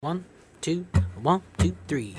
One, two, 3.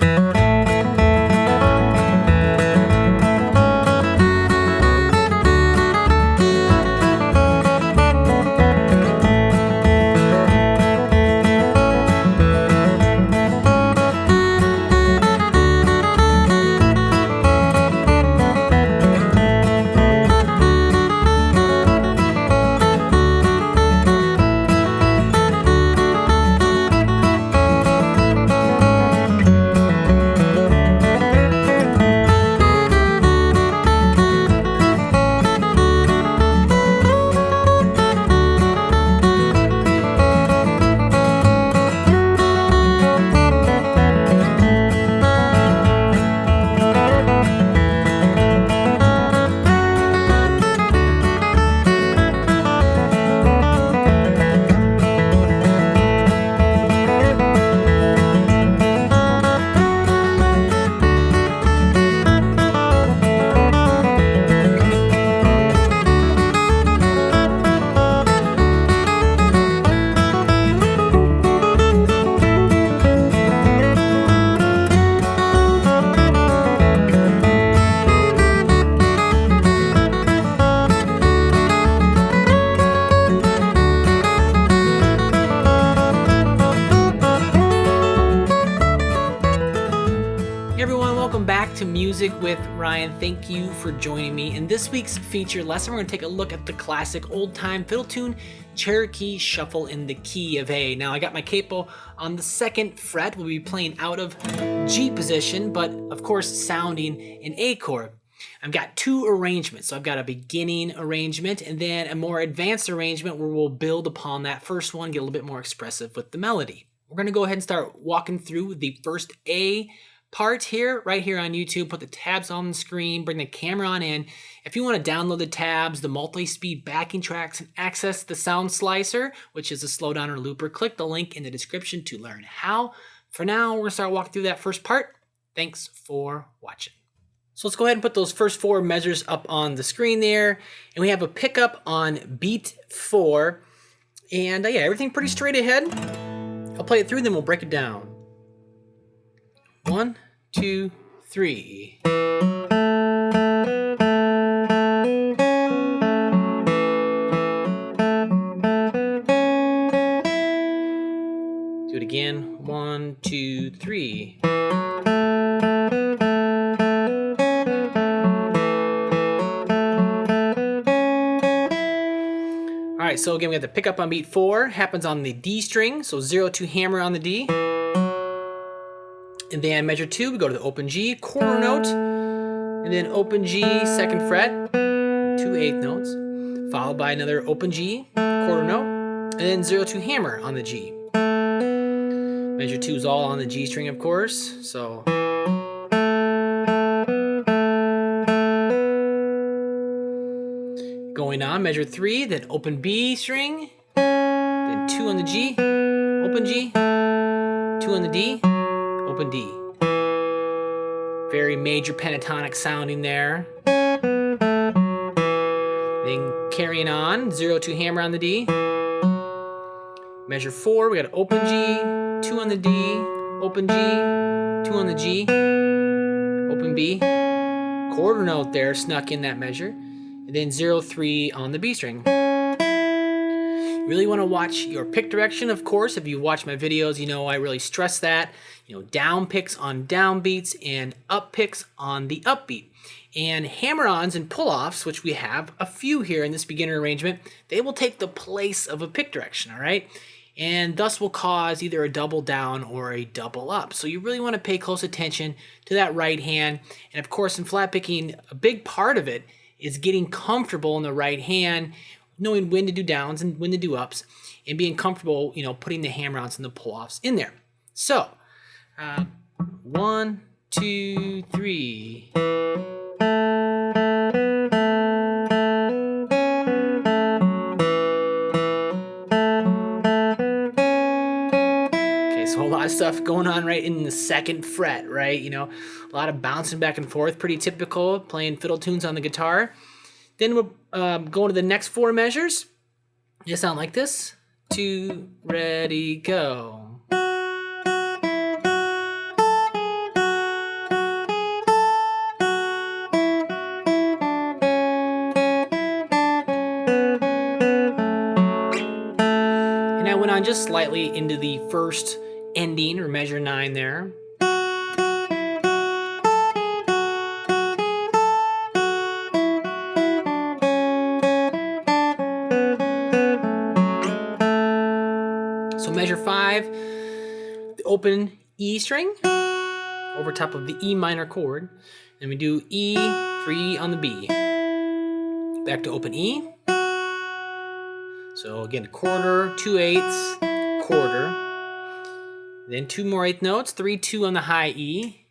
Hey everyone, welcome back to Music with Ryan. Thank you for joining me. In this week's featured lesson, we're going to take a look at the classic old-time fiddle tune, Cherokee Shuffle in the Key of A. Now, I got my capo on the 2nd fret. We'll be playing out of G position, but of course sounding an A chord. I've got 2 arrangements. So I've got a beginning arrangement and then a more advanced arrangement where we'll build upon that first one, get a little bit more expressive with the melody. We're going to go ahead and start walking through the first A part here, right here on YouTube. Put the tabs on the screen, bring the camera on in. If you want to download the tabs, the multi-speed backing tracks, and access the sound slicer, which is a slowdown or looper, click the link in the description to learn how. For now, we're going to start walking through that first part. Thanks for watching. So let's go ahead and put those first 4 measures up on the screen there. And we have a pickup on beat 4. And yeah, everything pretty straight ahead. I'll play it through, then we'll break it down. 1, 2, 3. Do it again. 1, 2, 3. All right, so again, we have the pickup on beat 4. Happens on the D string, so 0-2 hammer on the D. And then measure 2, we go to the open G, quarter note, and then open G, 2nd fret, 2 eighth notes, followed by another open G, quarter note, and then 0-2 hammer on the G. Measure 2 is all on the G string, of course, so. Going on, measure 3, then open B string, then 2 on the G, open G, 2 on the D, open D. Very major pentatonic sounding there. Then carrying on, 0-2 hammer on the D. Measure 4, we got open G, 2 on the D, open G, 2 on the G, open B. Quarter note there, snuck in that measure. And then 0-3 on the B string. You really want to watch your pick direction, of course. If you watch my videos, you know I really stress that. You know, down picks on down beats and up picks on the upbeat. And hammer-ons and pull-offs, which we have a few here in this beginner arrangement, they will take the place of a pick direction, all right? And thus will cause either a double down or a double up. So you really want to pay close attention to that right hand. And of course, in flat picking, a big part of it is getting comfortable in the right hand, knowing when to do downs and when to do ups, and being comfortable, you know, putting the hammer-ons and the pull-offs in there. So, 1, 2, 3. Okay, so a lot of stuff going on right in the 2nd fret, right? You know, a lot of bouncing back and forth, pretty typical, playing fiddle tunes on the guitar. Then we'll go into the next 4 measures. They sound like this. 2, ready, go. just slightly into the first ending, or measure 9 there. So measure 5, the open E string over top of the E minor chord. Then we do E, 3 on the B. Back to open E. So again, quarter, 2/8, quarter. Then 2 more 8th notes, 3, 2 on the high E.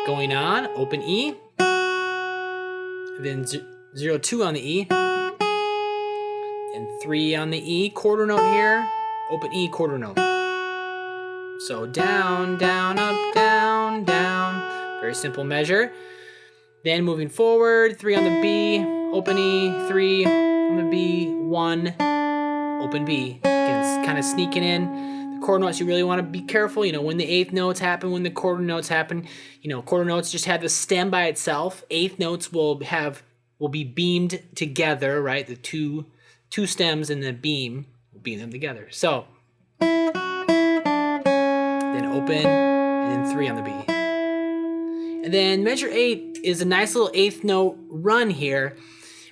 Going on, open E. Then 0, 2 on the E. And 3 on the E, quarter note here, open E, quarter note. So down, down, up, down, down. Very simple measure. Then moving forward, 3 on the B, open E, 3 on the B, 1, open B. Again, it's kind of sneaking in. The quarter notes, you really want to be careful, when the 8th notes happen, when the quarter notes happen. Quarter notes just have the stem by itself. 8th notes will be beamed together, right? The two stems in the beam, will beam them together. So, then open, and then 3 on the B. And then measure 8 is a nice little 8th note run here.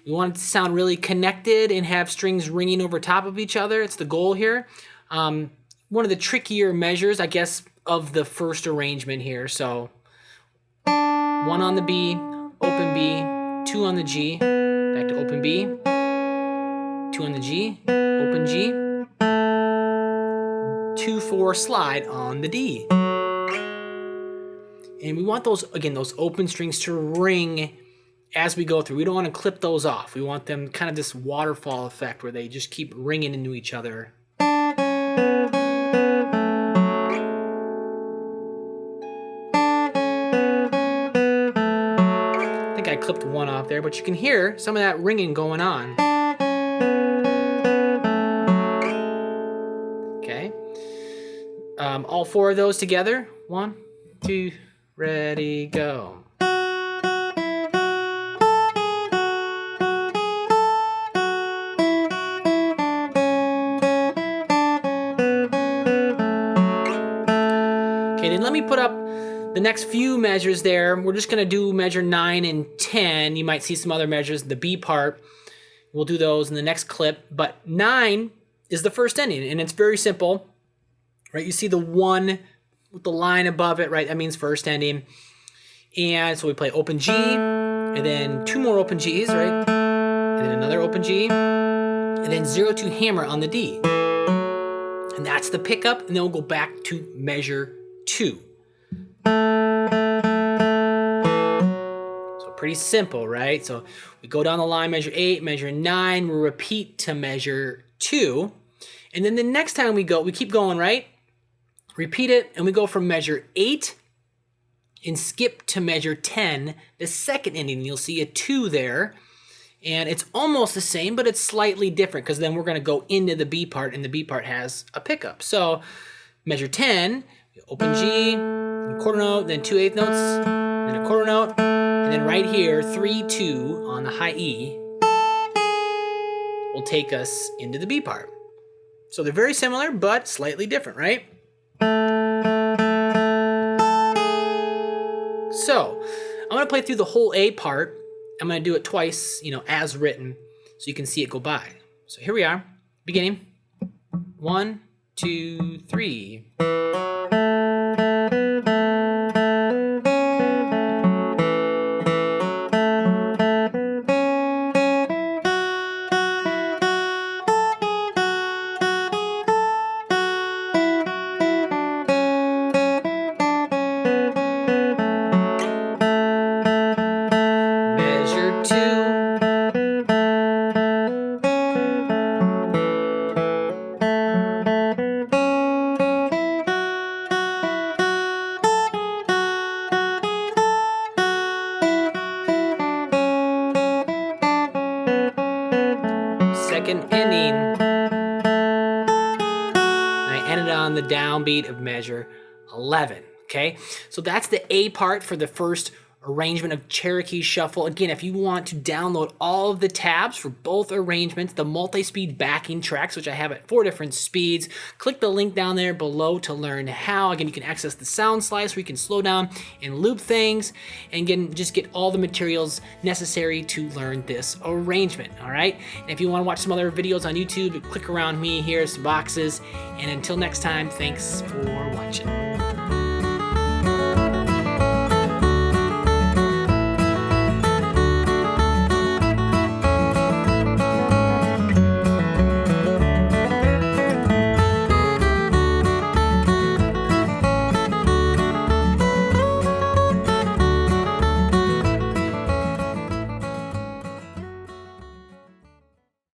We want it to sound really connected and have strings ringing over top of each other. It's the goal here. One of the trickier measures, I guess, of the first arrangement here. So 1 on the B, open B, 2 on the G, back to open B, 2 on the G, open G, 2, 4 slide on the D. And we want those open strings to ring as we go through. We don't want to clip those off. We want them kind of this waterfall effect where they just keep ringing into each other. I think I clipped 1 off there, but you can hear some of that ringing going on. Okay. All 4 of those together. 1, 2, ready, go. Okay, then let me put up the next few measures there. We're just gonna do measure 9 and 10. You might see some other measures, the B part. We'll do those in the next clip, but 9 is the first ending, and it's very simple, right? You see the 1 with the line above it, right? That means first ending. And so we play open G, and then 2 more open Gs, right? And then another open G, and then 0, 2 hammer on the D. And that's the pickup, and then we'll go back to measure 2. So pretty simple, right? So we go down the line, measure 8, measure 9, we'll repeat to measure 2. And then the next time we keep going, right? Repeat it, and we go from measure 8 and skip to measure 10, the second ending. You'll see a 2 there, and it's almost the same, but it's slightly different because then we're going to go into the B part, and the B part has a pickup. So measure 10, open G, quarter note, then 2 8th notes, then a quarter note, and then right here, 3, 2 on the high E will take us into the B part. So they're very similar, but slightly different, right? So I'm going to play through the whole A part. I'm going to do it twice, as written, so you can see it go by. So here we are, beginning. 1, 2, 3. Measure 2. Second ending. And I ended on the downbeat of measure 11. Okay, so that's the A part for the first arrangement of Cherokee Shuffle. Again, if you want to download all of the tabs for both arrangements, the multi-speed backing tracks, which I have at 4 different speeds, click the link down there below to learn how. Again, you can access the sound slice where you can slow down and loop things, and again, just get all the materials necessary to learn this arrangement, all right? And if you want to watch some other videos on YouTube, click around me, here's some boxes, and until next time, thanks for watching.